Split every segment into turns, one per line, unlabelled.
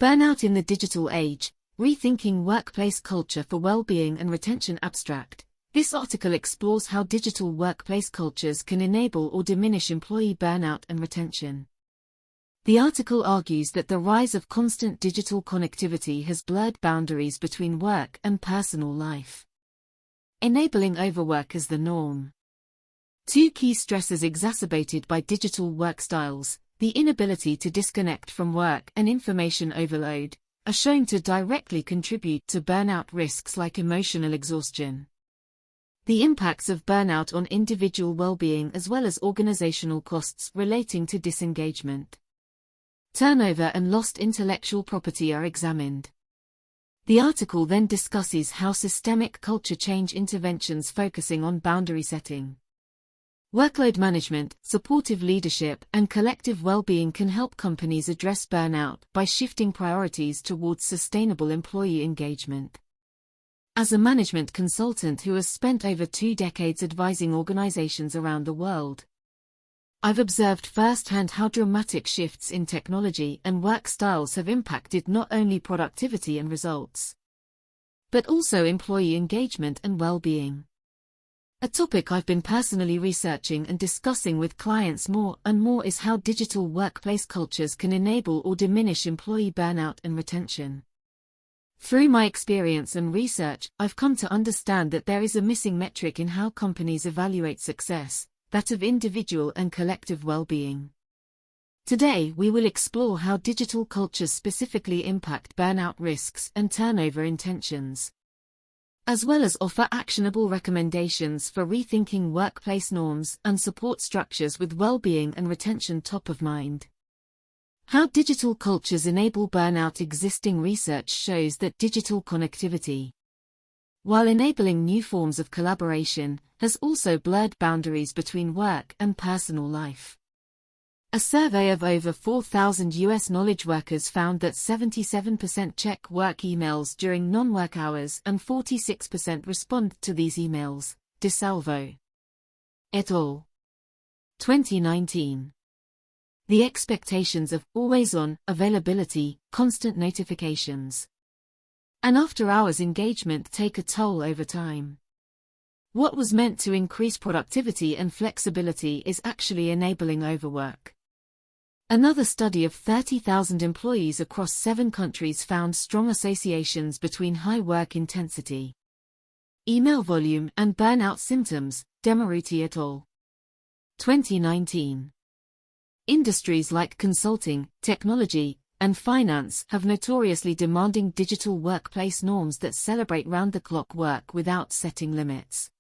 Burnout in the Digital Age, Rethinking Workplace Culture for Well-Being and Retention Abstract. This article explores how digital workplace cultures can enable or diminish employee burnout and retention. The article argues that the rise of constant digital connectivity has blurred boundaries between work and personal life, enabling overwork as the norm. Two key stressors exacerbated by digital workstyles, the inability to disconnect from work and information overload, are shown to directly contribute to burnout risks like emotional exhaustion. The impacts of burnout on individual well-being as well as organizational costs relating to disengagement, turnover and lost intellectual property are examined. The article then discusses how systemic culture change interventions focusing on boundary setting, workload management, supportive leadership, and collective well-being can help companies address burnout by shifting priorities towards sustainable employee engagement. As a management consultant who has spent over 2 decades advising organizations around the world, I've observed firsthand how dramatic shifts in technology and work styles have impacted not only productivity and results, but also employee engagement and well-being. A topic I've been personally researching and discussing with clients more and more is how digital workplace cultures can enable or diminish employee burnout and retention. Through my experience and research, I've come to understand that there is a missing metric in how companies evaluate success, that of individual and collective well-being. Today we will explore how digital cultures specifically impact burnout risks and turnover intentions, as well as offer actionable recommendations for rethinking workplace norms and support structures with well-being and retention top of mind. How digital cultures enable burnout. Existing research shows that digital connectivity, while enabling new forms of collaboration, has also blurred boundaries between work and personal life. A survey of over 4,000 U.S. knowledge workers found that 77% check work emails during non-work hours and 46% respond to these emails. DeSalvo et al. 2019. The expectations of always-on availability, constant notifications, and after-hours engagement take a toll over time. What was meant to increase productivity and flexibility is actually enabling overwork. Another study of 30,000 employees across 7 countries found strong associations between high work intensity, email volume, and burnout symptoms. Demaruti et al. 2019. Industries like consulting, technology, and finance have notoriously demanding digital workplace norms that celebrate round-the-clock work without setting limits.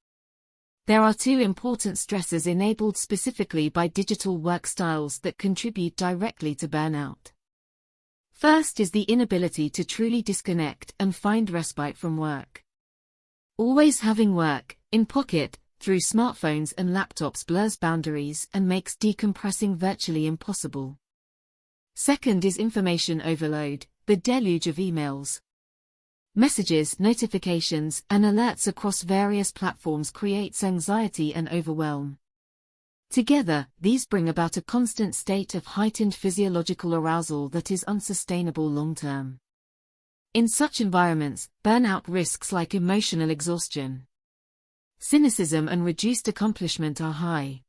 There are 2 important stressors enabled specifically by digital work styles that contribute directly to burnout. First is the inability to truly disconnect and find respite from work. Always having work in pocket through smartphones and laptops blurs boundaries and makes decompressing virtually impossible. Second is information overload. The deluge of emails, messages, notifications, and alerts across various platforms creates anxiety and overwhelm. Together, these bring about a constant state of heightened physiological arousal that is unsustainable long-term. In such environments, burnout risks like emotional exhaustion, cynicism, and reduced accomplishment are high.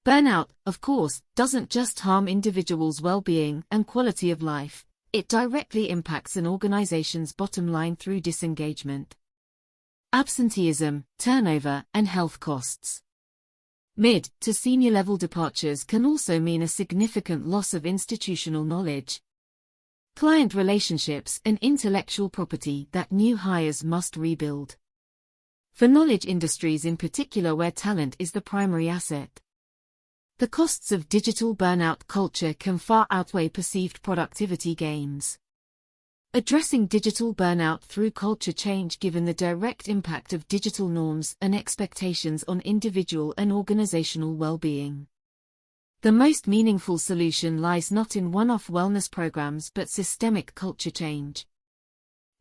Burnout, of course, doesn't just harm individuals' well-being and quality of life, it directly impacts an organization's bottom line through disengagement, absenteeism, turnover, and health costs. Mid- to senior-level departures can also mean a significant loss of institutional knowledge, client relationships, and intellectual property that new hires must rebuild. For knowledge industries in particular where talent is the primary asset, the costs of digital burnout culture can far outweigh perceived productivity gains. Addressing digital burnout through culture change. Given the direct impact of digital norms and expectations on individual and organizational well-being, the most meaningful solution lies not in one-off wellness programs but systemic culture change.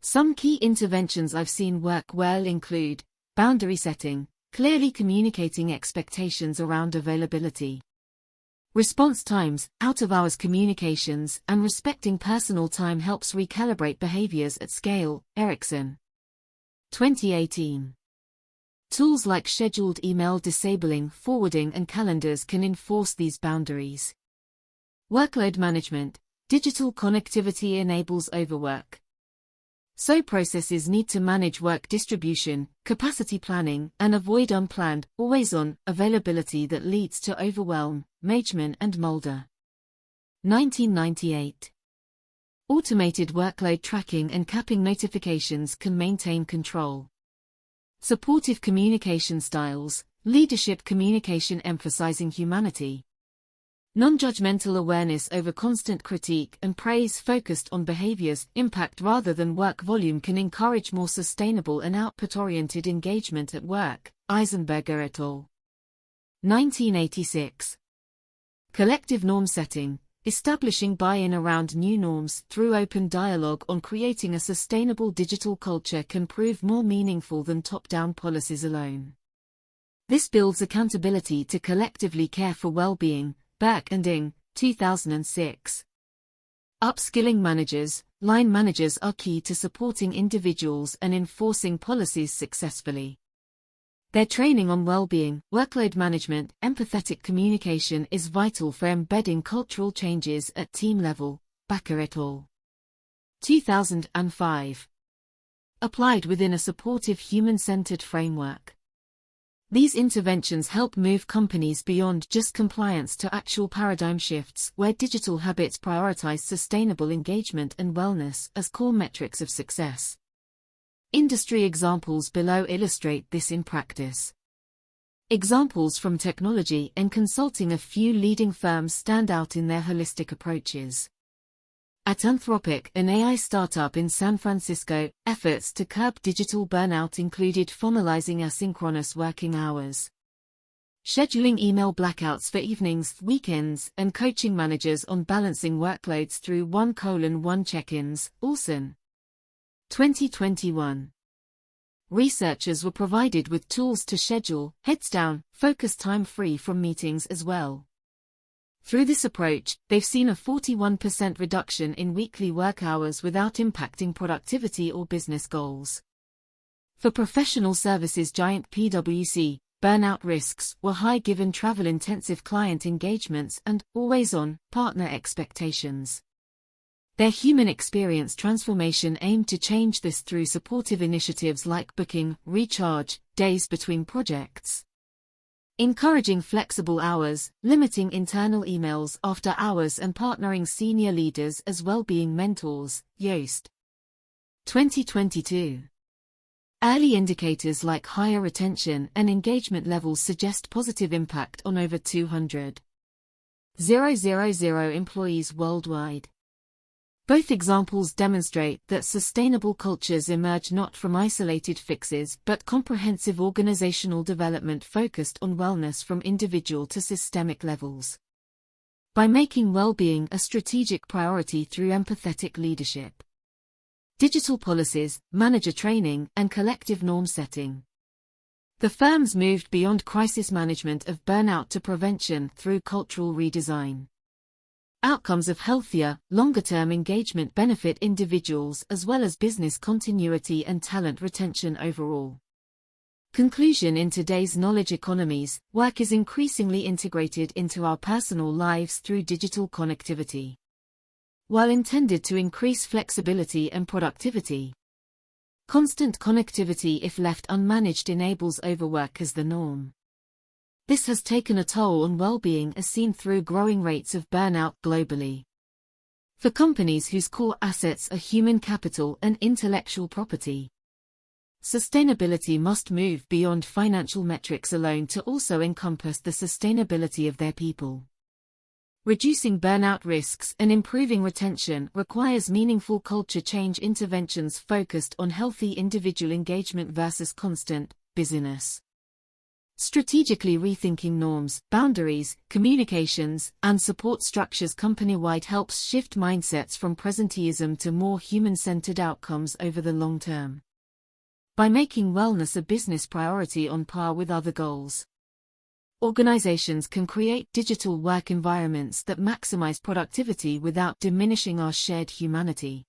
Some key interventions I've seen work well include boundary setting, clearly communicating expectations around availability, Response times, out-of-hours communications, and respecting personal time helps recalibrate behaviors at scale. Erickson. 2018. Tools like scheduled email disabling, forwarding, and calendars can enforce these boundaries. Workload management. Digital connectivity enables overwork. So processes need to manage work distribution, capacity planning, and avoid unplanned, always-on availability that leads to overwhelm. Mageman and Mulder. 1998. Automated workload tracking and capping notifications can maintain control. Supportive communication styles. Leadership communication emphasizing humanity. Non-judgmental awareness over constant critique and praise focused on behavior's impact rather than work volume can encourage more sustainable and output-oriented engagement at work. Eisenberger et al. 1986. Collective norm setting. Establishing buy-in around new norms through open dialogue on creating a sustainable digital culture can prove more meaningful than top-down policies alone. This builds accountability to collectively care for well-being. Burke and Ing, 2006. Upskilling managers. Line managers are key to supporting individuals and enforcing policies successfully. Their training on well-being, workload management, empathetic communication is vital for embedding cultural changes at team level. Bakker et al. 2005. Applied within a supportive human-centered framework. These interventions help move companies beyond just compliance to actual paradigm shifts where digital habits prioritize sustainable engagement and wellness as core metrics of success. Industry examples below illustrate this in practice. Examples from technology and consulting. A few leading firms stand out in their holistic approaches. At Anthropic, an AI startup in San Francisco, efforts to curb digital burnout included formalizing asynchronous working hours, scheduling email blackouts for evenings, weekends, and coaching managers on balancing workloads through 1:1 check-ins. Olson. 2021. Researchers were provided with tools to schedule, heads down, focus time free from meetings as well. Through this approach, they've seen a 41% reduction in weekly work hours without impacting productivity or business goals. For professional services giant PwC, burnout risks were high given travel-intensive client engagements and always-on partner expectations. Their human experience transformation aimed to change this through supportive initiatives like booking, recharge, days between projects, encouraging flexible hours, limiting internal emails after hours and partnering senior leaders as well-being mentors. Yost. 2022. Early indicators like higher retention and engagement levels suggest positive impact on over 200,000 employees worldwide. Both examples demonstrate that sustainable cultures emerge not from isolated fixes but comprehensive organizational development focused on wellness from individual to systemic levels. By making well-being a strategic priority through empathetic leadership, digital policies, manager training, and collective norm setting, the firms moved beyond crisis management of burnout to prevention through cultural redesign. Outcomes of healthier, longer-term engagement benefit individuals as well as business continuity and talent retention overall. Conclusion: in today's knowledge economies, work is increasingly integrated into our personal lives through digital connectivity. While intended to increase flexibility and productivity, constant connectivity if left unmanaged enables overwork as the norm. This has taken a toll on well-being as seen through growing rates of burnout globally. For companies whose core assets are human capital and intellectual property, sustainability must move beyond financial metrics alone to also encompass the sustainability of their people. Reducing burnout risks and improving retention requires meaningful culture change interventions focused on healthy individual engagement versus constant busyness. Strategically rethinking norms, boundaries, communications, and support structures company-wide helps shift mindsets from presenteeism to more human-centered outcomes over the long term. By making wellness a business priority on par with other goals, Organizations can create digital work environments that maximize productivity without diminishing our shared humanity.